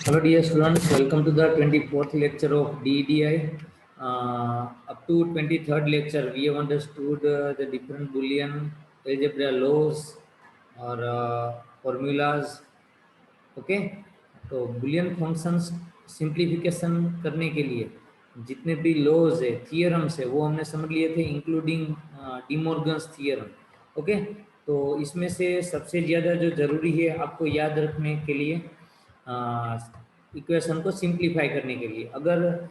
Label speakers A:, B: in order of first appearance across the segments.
A: Hello, dear students. Welcome to the 24th lecture of DEDI. Up to 23rd lecture, we have understood the different Boolean algebra laws or formulas. Okay, तो Boolean functions simplification करने के लिए जितने भी laws है, theorems है, वो हमने समझ लिए थे, इंक्लूडिंग डिमॉर्गन्स थियरम। ओके, तो इसमें से सबसे ज़्यादा जो ज़रूरी है आपको याद रखने के लिए इक्वेशन को सिंप्लीफाई करने के लिए, अगर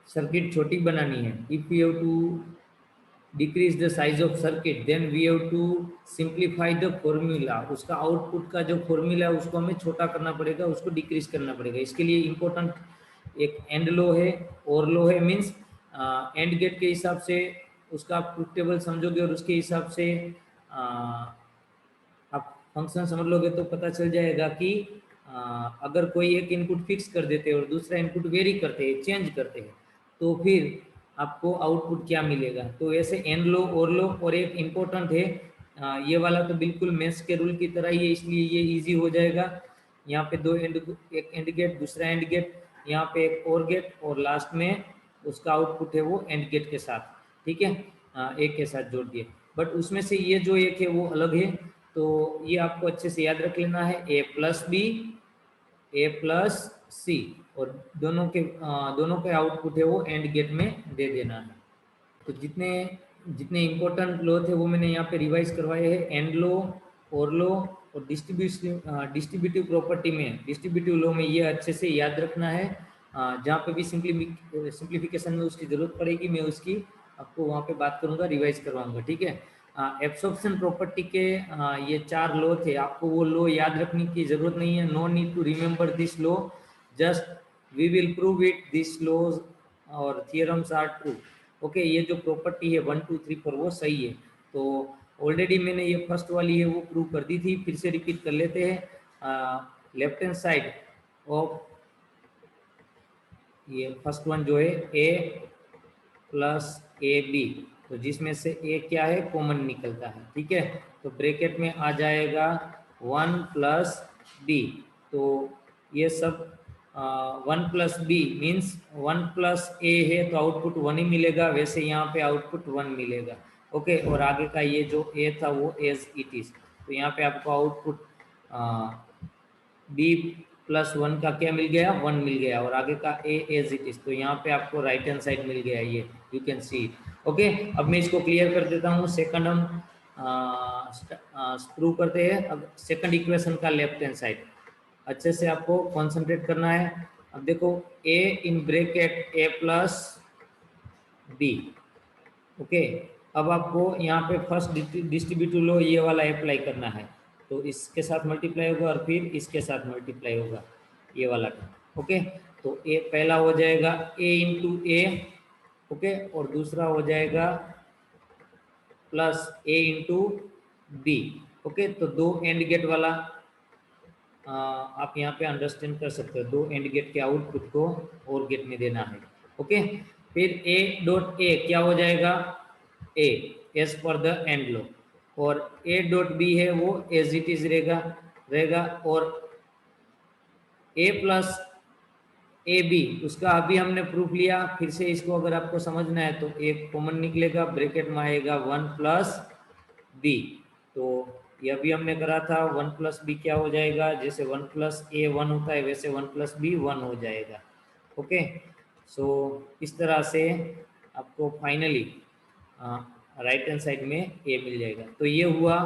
A: सर्किट छोटी बनानी है, if you have to decrease the size of circuit then we have to simplify the formula. उसका आउटपुट का जो फॉर्मूला है उसको हमें छोटा करना पड़ेगा, उसको डिक्रीज करना पड़ेगा। इसके लिए इंपॉर्टेंट एक एंड लो है और लो है, मीन्स एंड गेट के हिसाब से उसका आप ट्रुथ टेबल समझोगे और उसके हिसाब से आप फंक्शन समझ लोगे तो पता चल जाएगा कि अगर कोई एक इनपुट फिक्स कर देते हैं और दूसरा इनपुट वेरी करते हैं, चेंज करते हैं, तो फिर आपको आउटपुट क्या मिलेगा। तो ऐसे एंड लो और लो, और एक इम्पोर्टेंट है ये वाला तो बिल्कुल मैथ्स के रूल की तरह ही है, इसलिए ये इजी हो जाएगा। यहाँ पे दो एंड, एक एंड गेट, दूसरा एंड गेट, यहाँ पे एक और गेट, और लास्ट में उसका आउटपुट है वो एंड गेट के साथ, ठीक है, एक के साथ जोड़ दिए। बट उसमें से ये जो एक है वो अलग है, तो ये आपको अच्छे से याद रख लेना है, ए प्लस बी, ए प्लस सी, और दोनों के आउटपुट है वो एंड गेट में दे देना है। तो जितने जितने इंपॉर्टेंट लो थे वो मैंने यहाँ पे रिवाइज करवाए हैं, एंड लो, और लो, और डिस्ट्रीब्यूटिव प्रॉपर्टी में, डिस्ट्रीब्यूटिव लो में ये अच्छे से याद रखना है। जहाँ पे भी सिंप्लीफिकेशन में उसकी जरूरत पड़ेगी, मैं उसकी आपको वहाँ पे बात करूँगा, रिवाइज करवाऊंगा, ठीक है। एब्सॉर्प्शन प्रॉपर्टी के ये 4 लो थे, आपको वो लो याद रखने की जरूरत नहीं है, no need to remember this law, just we will prove it, this laws और थियरम्स आर ट्रू। ओके, ये जो प्रॉपर्टी है 1 2 3 4 वो सही है। तो ऑलरेडी मैंने ये फर्स्ट वाली है वो प्रूव कर दी थी, फिर से रिपीट कर लेते हैं। लेफ्ट हैंड साइड ऑफ ये फर्स्ट वन जो है ए प्लस ए बी, तो जिसमें से ए क्या है, कॉमन निकलता है, ठीक है। तो ब्रैकेट में आ जाएगा 1 प्लस बी, तो ये सब 1 प्लस बी मीन्स 1 प्लस ए है, तो आउटपुट 1 ही मिलेगा, वैसे यहाँ पे आउटपुट 1 मिलेगा। ओके, और आगे का ये जो ए था वो एज इट इज, तो यहाँ पे आपको आउटपुट बी प्लस 1 का क्या मिल गया, 1 मिल गया, और आगे का ए एज इट इज, तो यहाँ पे आपको राइट हैंड साइड मिल गया, ये यू कैन सी। ओके, अब मैं इसको क्लियर कर देता हूँ। सेकंड हम प्रूव करते हैं। अब सेकंड इक्वेशन का लेफ्ट हैंड साइड अच्छे से आपको कॉन्सेंट्रेट करना है। अब देखो, A in bracket A plus B. Okay, अब आपको यहाँ पे फर्स्ट डिस्ट्रीब्यूटिव लो ये वाला अप्लाई करना है, तो इसके साथ मल्टीप्लाई होगा और फिर इसके साथ मल्टीप्लाई होगा, ये वाला टर्म। ओके, तो ए पहला हो जाएगा ए इंटू ए, ओके, और दूसरा हो जाएगा प्लस ए इंटू बी। ओके, तो दो एंड गेट वाला आप यहाँ पे अंडरस्टैंड कर सकते हो, दो एंड गेट के आउटपुट को और गेट में देना है। ओके, फिर ए डॉट ए क्या हो जाएगा, A as per the and law, और ए डॉट बी है वो एज इट इज रहेगा और ए प्लस ए बी उसका अभी हमने प्रूफ लिया, फिर से इसको अगर आपको समझना है तो एक कॉमन निकलेगा, ब्रैकेट में आएगा 1 प्लस बी, तो ये अभी हमने करा था 1 प्लस बी क्या हो जाएगा, जैसे 1 प्लस ए 1 होता है वैसे 1 प्लस बी 1 हो जाएगा। ओके, सो इस तरह से आपको फाइनली राइट हैंड साइड में ए मिल जाएगा। तो ये हुआ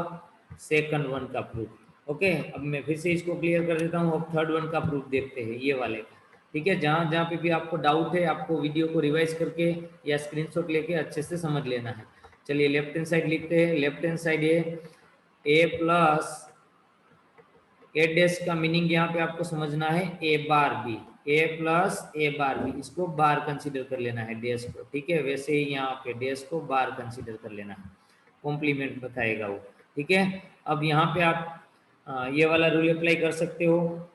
A: सेकंड वन का प्रूफ। ओके, अब मैं फिर से इसको क्लियर कर देता हूँ, अब थर्ड वन का प्रूफ देखते हैं, ये वाले का, ठीक है। जहाँ जहाँ पे भी आपको डाउट है आपको वीडियो को रिवाइज करके या स्क्रीनशॉट लेके अच्छे से समझ लेना है। चलिए लेफ्ट हैंड साइड लिखते हैं। लेफ्ट हैंड साइड ए प्लस ए डैश का मीनिंग यहाँ पे आपको समझना है ए बार B, A plus A bar B, इसको बार कंसीडर कर लेना है डैश को, ठीक है। वैसे ही यहाँ पे डैश को बार कंसीडर कर लेना है, कॉम्प्लीमेंट बताएगा वो, ठीक है। अब यहाँ पे आप ये वाला रूल अप्लाई कर सकते हो,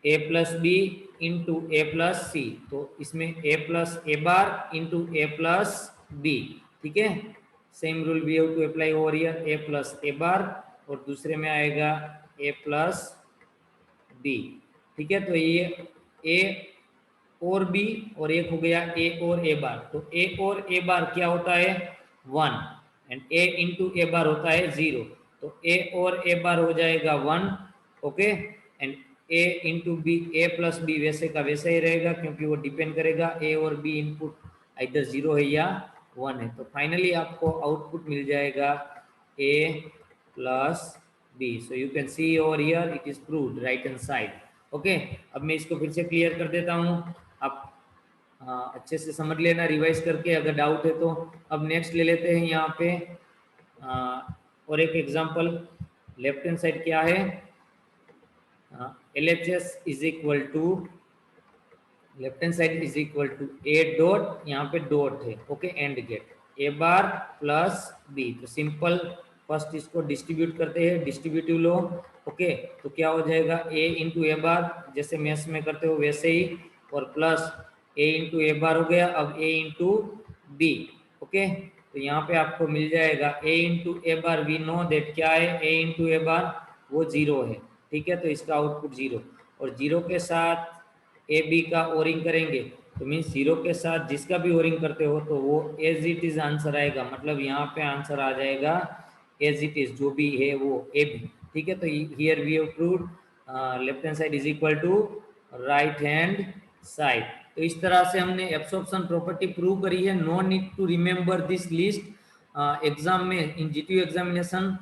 A: A plus B into A plus C, तो इसमें A plus A bar into A plus B, ठीक है। Same rule we have to apply over here, A plus A bar, और दूसरे में आएगा ए प्लस बी। ठीक है, तो ये ए और बी और एक हो गया ए और ए बार। तो ए और ए बार क्या होता है 1 एंड ए इंटू ए बार होता है 0। तो ए और ए बार हो जाएगा 1, okay, and A into B, A plus B वैसे का वैसा ही रहेगा क्योंकि वो डिपेंड करेगा ए और बी इनपुट इधर 0 है या 1 है। तो फाइनली आपको आउटपुट मिल जाएगा A plus B. So you can see over here it is proved right hand side. Okay, अब मैं इसको फिर से क्लियर कर देता हूँ, आप अच्छे से समझ लेना रिवाइज करके, अगर डाउट है तो। अब नेक्स्ट ले लेते हैं यहाँ पे और एक एग्जांपल। लेफ्ट हैंड साइड क्या है, LHS is equal to, left hand side is equal to A dot, यहाँ पे डॉट है, okay, and get A bar plus B. तो सिंपल फर्स्ट इसको डिस्ट्रीब्यूट करते हैं, डिस्ट्रीब्यूटिव लो, ओके। तो क्या हो जाएगा ए इंटू ए बार, जैसे मैथ्स में करते हो वैसे ही, और प्लस ए इंटू ए बार हो गया, अब ए इंटू बी, ओके। तो यहाँ पे आपको मिल जाएगा A into A bar, we know that क्या है ए इंटू ए बार, वो 0 है। ठीक है, तो इसका आउटपुट 0, और 0 के साथ ए बी का ओरिंग करेंगे तो मीन्स 0 के साथ जिसका भी ओरिंग करते हो तो वो एज इट इज आंसर आएगा, मतलब यहाँ पे आंसर आ जाएगा एज इट इज, जो भी है वो ए बी। ठीक है, तो here we have proved left hand side is equal to right hand side. तो इस तरह से हमने एब्सॉर्प्शन प्रॉपर्टी प्रूव करी है। No need to remember this list. Exam में in GTU examination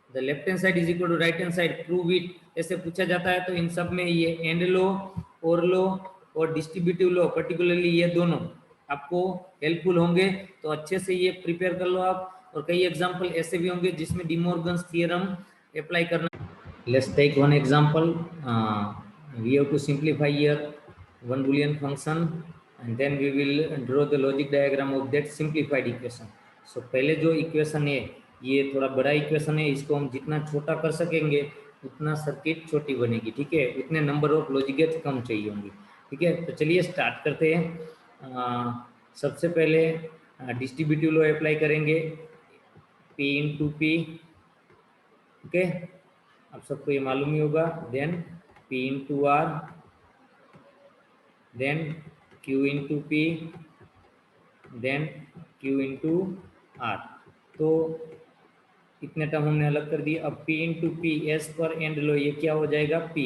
A: the left hand side is equal to right hand side, prove it, ऐसे पूछा जाता है। तो इन सब में ये एंड लो, और लो और डिस्ट्रीब्यूटिव लो, पर्टिकुलरली ये दोनों आपको हेल्पफुल होंगे। तो अच्छे से ये प्रिपेयर कर लो आप। और कई एग्जांपल ऐसे भी होंगे जिसमें डिमॉर्गन्स थ्योरम अप्लाई करना। Let's take one example, we have to simplify here one boolean function and then we will draw the logic diagram of that simplified equation. So पहले जो इक्वेशन है ये थोड़ा बड़ा इक्वेशन है, इसको हम जितना छोटा कर सकेंगे उतना सर्किट छोटी बनेगी। ठीक है, उतने नंबर ऑफ लॉजिक गेट्स कम चाहिए होंगी। ठीक है, तो चलिए स्टार्ट करते हैं। सबसे पहले डिस्ट्रीब्यूटिव लॉ अप्लाई करेंगे, P इंटू पी, ओके, आप सबको ये मालूम ही होगा। Then P into R, then Q into P, then Q into R। तो इतने टर्म हमने अलग कर दिए। अब P into P S per and लो, ये क्या हो जाएगा P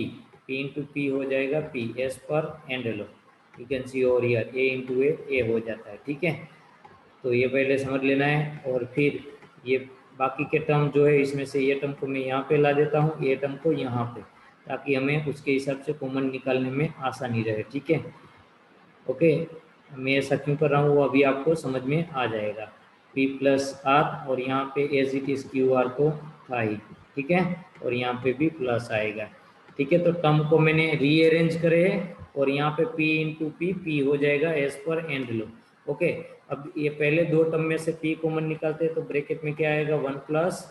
A: इंटू पी हो जाएगा P as per and law. You can see over here A into A हो जाता है। ठीक है, तो ये पहले समझ लेना है। और फिर ये बाकी के टर्म जो है इसमें से ये टर्म को मैं यहाँ पे ला देता हूँ, ये टर्म को यहाँ पे, ताकि हमें उसके हिसाब से कॉमन निकालने में आसानी रहे। ठीक है, ओके, मैं ऐसा क्यों कर रहा हूँ वो अभी आपको समझ में आ जाएगा। P प्लस आर, और यहाँ पे as it is Q R तो था ही। ठीक है, और यहाँ पे भी प्लस आएगा। ठीक है, तो टर्म को मैंने रीअरेंज करे है, और यहाँ पे P इंटू पी हो जाएगा as per and low. Okay, अब ये पहले दो टर्म में से P कॉमन निकालते हैं तो ब्रैकेट में क्या आएगा 1 प्लस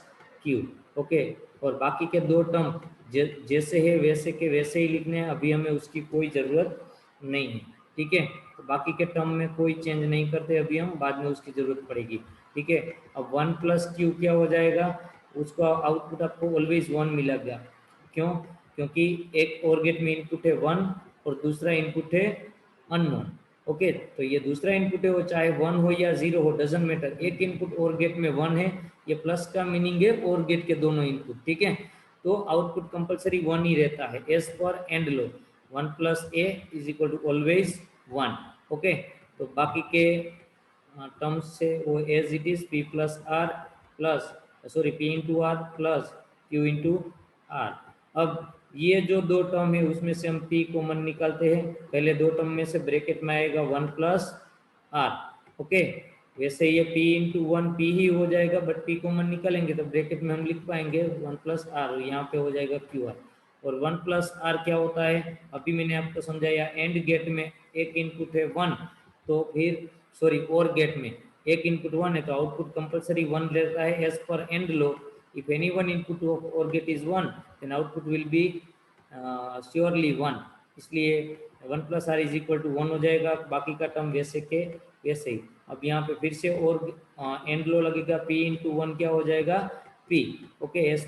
A: क्यू। ओके, और बाकी के दो टर्म जैसे है वैसे के वैसे ही लिखने हैं, अभी हमें उसकी कोई ज़रूरत नहीं है। ठीक है, तो बाकी के टर्म में कोई चेंज नहीं करते अभी हम, बाद में उसकी जरूरत पड़ेगी। ठीक है, अब 1 प्लस क्यू क्या हो जाएगा, उसका आउटपुट आपको ऑलवेज 1 मिलेगा। क्यों? क्योंकि एक और गेट में इनपुट है 1 और दूसरा इनपुट है अननोन। ओके, तो ये दूसरा इनपुट है वो चाहे 1 हो या 0 हो, डजेंट मैटर। एक इनपुट और गेट में 1 है, ये प्लस का मीनिंग है और गेट के दोनों इनपुट। ठीक है, तो आउटपुट कंपलसरी 1 ही रहता है as per and law. 1 plus A is equal to always 1। Okay, तो बाकी के टर्म्स से वो as it is P plus R plus P into R plus Q into R. अब ये जो दो टर्म है उसमें से हम P कॉमन निकालते हैं। पहले दो टर्म में से ब्रैकेट में आएगा 1 प्लस आर। ओके, वैसे ये P इंटू 1 P ही हो जाएगा, बट P कॉमन निकालेंगे तो ब्रैकेट में हम लिख पाएंगे 1 प्लस आर, यहाँ पे हो जाएगा क्यू आर। और 1 प्लस आर क्या होता है, अभी मैंने आपको समझाया। एंड गेट में एक इनपुट है 1, तो फिर और गेट में एक इनपुट 1 है तो आउटपुट कंपलसरी 1 रहता है as per and law. If any one input of or gate is 1 then output will be surely 1। इसलिए 1 plus R is equal to 1 हो जाएगा, बाकी का टर्म वैसे के वैसे ही। अब यहाँ पे फिर से और एंड लो लगेगा, P इंटू 1 क्या हो जाएगा P। Okay, as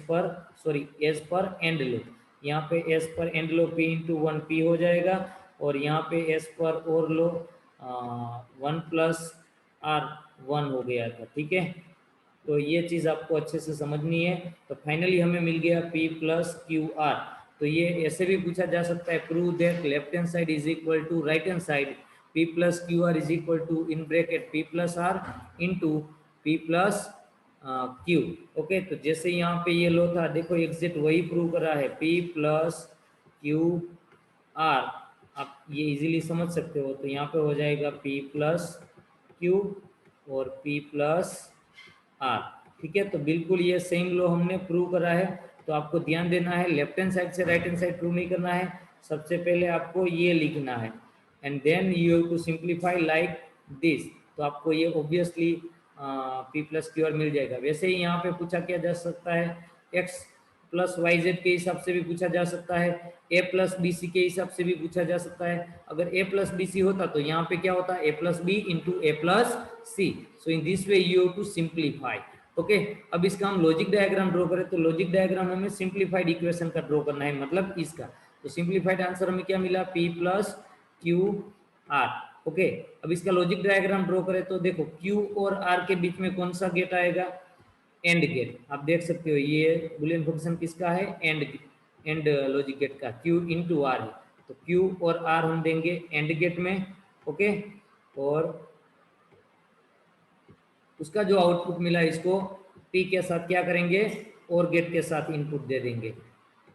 A: per and law. यहाँ पे as per and law P into one P हो जाएगा, और यहाँ पे as per or law one plus R one हो गया था। ठीक है, तो ये चीज़ आपको अच्छे से समझनी है। तो फाइनली हमें मिल गया P प्लस क्यू आर। तो ये ऐसे भी पूछा जा सकता है, prove that left hand side is equal to right hand side, P plus Q R is equal to in bracket P plus R into P plus Q. Okay, तो जैसे यहाँ पे ये लो था, देखो एग्जैक्ट वही प्रूव करा है, P प्लस क्यू आर। आप ये इजीली समझ सकते हो, तो यहाँ पे हो जाएगा P प्लस क्यू और P प्लस आर। ठीक है, तो बिल्कुल ये सेम लो हमने प्रूव करा है। तो आपको ध्यान देना है, लेफ्ट हैंड साइड से राइट हैंड साइड प्रूव नहीं करना है, सबसे पहले आपको ये लिखना है and then you have to simplify like this. तो आपको ये obviously P plus Q R मिल जाएगा। वैसे ही यहाँ पे पूछा क्या जा सकता है, एक्स प्लस वाई जेड के हिसाब से भी पूछा जा सकता है, ए प्लस बी सी के हिसाब से भी पूछा जा सकता है। अगर ए प्लस बी सी होता तो यहाँ पे क्या होता, A plus B into A plus C. So in this way you have to simplify. Okay, अब इसका हम लॉजिक डायग्राम ड्रॉ करें, तो लॉजिक डायग्राम हमें सिंप्लीफाइड इक्वेशन का ड्रॉ करना है, मतलब इसका। तो सिंप्लीफाइड आंसर हमें क्या मिला, P plus Q are. Okay, अब इसका लॉजिक डायग्राम ड्रॉ करें, तो देखो Q और R के बीच में कौन सा गेट आएगा, एंड गेट। आप देख सकते हो ये बुलियन फंक्शन किसका है, एंड लॉजिक गेट का, Q इंटू आर है। तो Q और R हम देंगे एंड गेट में। ओके, और उसका जो आउटपुट मिला इसको P के साथ क्या करेंगे, और गेट के साथ इनपुट दे देंगे।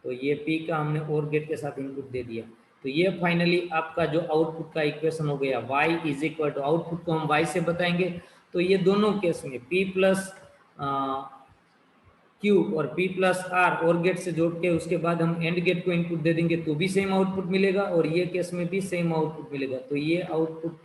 A: तो ये P का हमने और गेट के साथ इनपुट दे दिया। तो ये फाइनली आपका जो आउटपुट का इक्वेशन हो गया, y is equal to, output को हम y से बताएंगे। तो ये दोनों केस में P प्लस क्यू और P प्लस आर और गेट से जोड़ के उसके बाद हम एंड गेट को इनपुट दे देंगे तो भी सेम आउटपुट मिलेगा, और ये केस में भी सेम आउटपुट मिलेगा। तो ये आउटपुट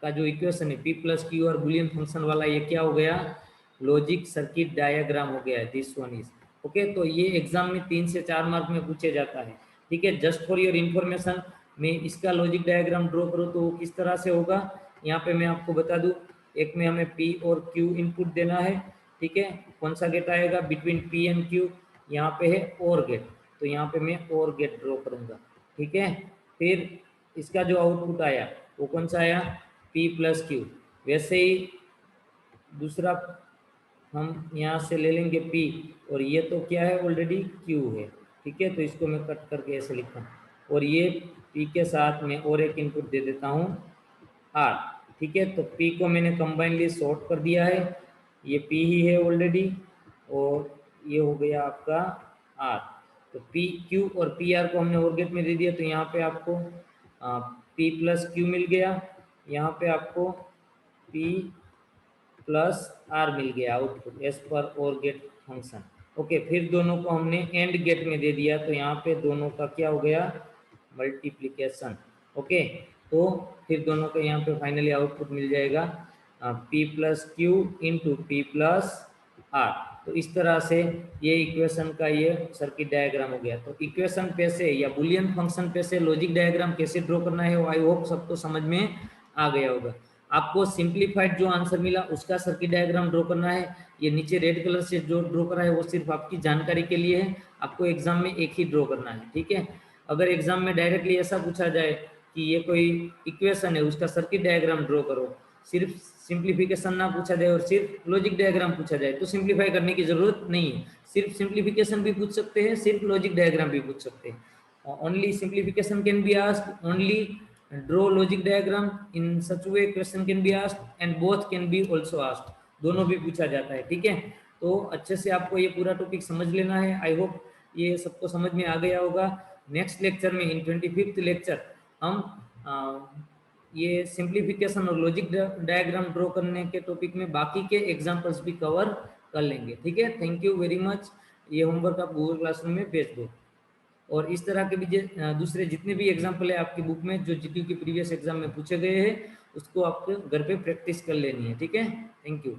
A: का जो इक्वेशन है P प्लस क्यू और बुलियन फंक्शन वाला, ये क्या हो गया, लॉजिक सर्किट डायग्राम हो गया, दिस वन इज। ओके, तो ये एग्जाम में 3 से 4 मार्क में पूछे जाता है। ठीक है, जस्ट फॉर योर इन्फॉर्मेशन, मैं इसका लॉजिक डायग्राम ड्रॉ करूँ तो किस तरह से होगा, यहाँ पे मैं आपको बता दूं, एक में हमें P और Q इनपुट देना है। ठीक है, कौन सा गेट आएगा बिटवीन P एंड Q, यहाँ पे है और गेट, तो यहाँ पे मैं और गेट ड्रॉ करूंगा। ठीक है, फिर इसका जो आउटपुट आया वो कौन सा आया, P प्लस क्यू। वैसे ही दूसरा हम यहाँ से ले लेंगे P, और ये तो क्या है, ऑलरेडी Q है। ठीक है, तो इसको मैं कट करके ऐसे लिखता हूँ, और ये P के साथ मैं और एक इनपुट दे देता हूँ R। ठीक है, तो P को मैंने कंबाइनली सॉर्ट कर दिया है, ये P ही है ऑलरेडी, और ये हो गया आपका R। तो P Q और PR को हमने और गेट में दे दिया, तो यहाँ पे आपको P प्लस क्यू मिल गया, यहाँ पे आपको P प्लस आर मिल गया आउटपुट एज पर और गेट फंक्शन। ओके, फिर दोनों को हमने एंड गेट में दे दिया, तो यहाँ पे दोनों का क्या हो गया, मल्टीप्लीकेशन। ओके, तो फिर दोनों का यहाँ पे फाइनली आउटपुट मिल जाएगा P plus Q into P plus R. तो इस तरह से ये इक्वेशन का ये सर्किट डायग्राम हो गया। तो इक्वेशन पे से या बुलियन फंक्शन पे से लॉजिक डायग्राम कैसे ड्रॉ करना है, वो आई होप सबको समझ में आ गया होगा। आपको सिंप्लीफाइड जो आंसर मिला उसका सर्किट डायग्राम ड्रॉ करना है। ये नीचे रेड कलर से जो ड्रॉ करा है वो सिर्फ आपकी जानकारी के लिए है, आपको एग्जाम में एक ही ड्रॉ करना है। ठीक है, अगर एग्जाम में डायरेक्टली ऐसा पूछा जाए कि ये कोई इक्वेशन है उसका सर्किट डायग्राम ड्रॉ करो, सिर्फ सिंप्लीफिकेशन ना पूछा जाए और सिर्फ लॉजिक डायग्राम पूछा जाए, तो सिंप्लीफाई करने की जरूरत नहीं है। सिर्फ सिंप्लीफिकेशन भी पूछ सकते हैं, सिर्फ लॉजिक डायग्राम भी पूछ सकते हैं। Only simplification can be asked, only draw logic diagram in such way question can be asked and both can be also asked, दोनों भी पूछा जाता है। ठीक है, तो अच्छे से आपको ये पूरा टॉपिक समझ लेना है। आई होप ये सबको समझ में आ गया होगा। नेक्स्ट लेक्चर में इन 25th लेक्चर हम ये सिंप्लीफिकेशन और लॉजिक डायग्राम ड्रॉ करने के टॉपिक में बाकी के एग्जांपल्स भी कवर कर लेंगे। ठीक है, थैंक यू वेरी मच। ये होमवर्क आप गूगल क्लासरूम में भेज दो, और इस तरह के भी दूसरे जितने भी एग्जाम्पल है आपकी बुक में जो जीटीयू के प्रीवियस एग्जाम में पूछे गए हैं उसको आपको घर पे प्रैक्टिस कर लेनी है। ठीक है, थैंक यू।